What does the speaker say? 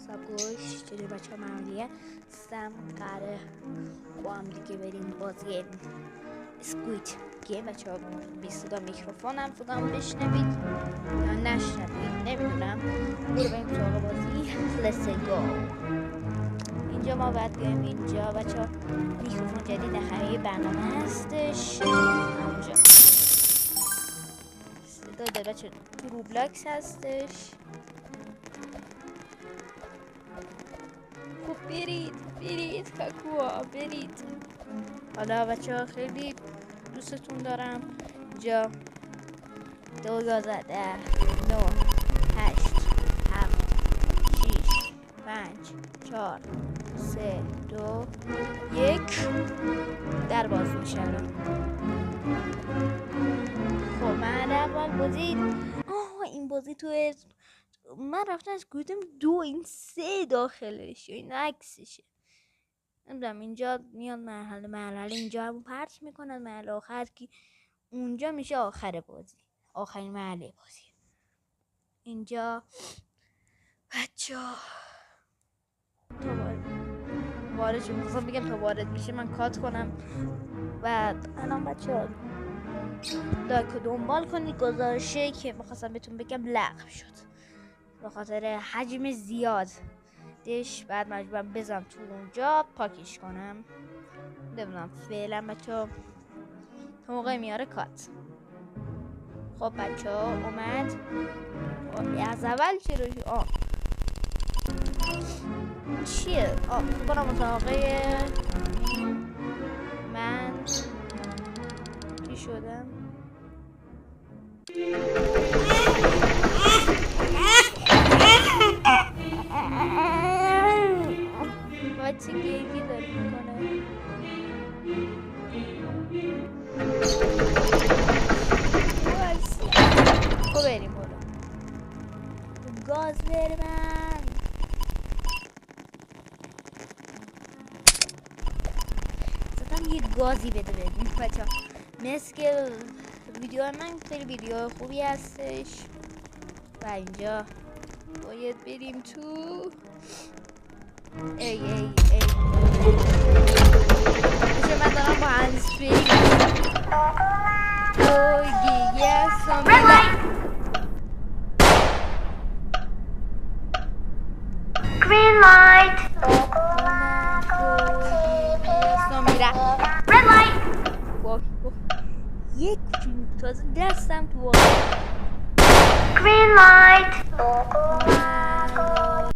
سبگوش چطوری بچه ها معمولیه سم قراره با هم دیگه بریم بازی اسکویت گیم. بچه ها بی صدا میکروفون هم صدا بشنوید یا نشنوید نمیدونم. برو بریم سراغ بازی. Let's go. اینجا ما باید بیایم اینجا بچه ها. میکروفون جدید همه برنامه هستش. اونجا صدا داره بچه تو روبلاکس هستش. خب برید کاکوا برید. حالا بچه ها خیلی دوستتون دارم. جا 2 11 10 9 8 7 6 5 4 3 2 1 در باز میشه. خب من اول بازی این بازی تو من رفتم از گفتم 2 این 3 داخلش این عکسشه. نمیدونم اینجا میاد مرحله اینجا همون پرت میکنن مرحله آخر که اونجا میشه آخر بازی، آخرین مرحله بازی. اینجا بچه‌ها تا وارد شد میخواستم بگم تا وارد میشه من کات کنم. و الان بچه‌ها لایک دنبال کنید. گزارشه که میخواستم بهتون بگم لغو شد به خاطر حجم زیاد دش. بعد مجبورم بزنم تو اونجا پاکش کنم. نمیدونم فعلا بچه‌ها تا موقع میاره کات. خب بچه‌ها اومد. از اول چرا چیه؟ برم مسابقه من چی شدم؟ باید چه گیگی داری میکنه. خب بریم برو گاز برم. زدم یه گازی بده بریم بچه ها. مثل که ویدیو من خیلی ویدیو خوبی هستش و اینجا باید بریم تو. ای بچه من دارم با هنسفری گیگی هستم. Green light. Red light. یک تازه دستم تو Green light.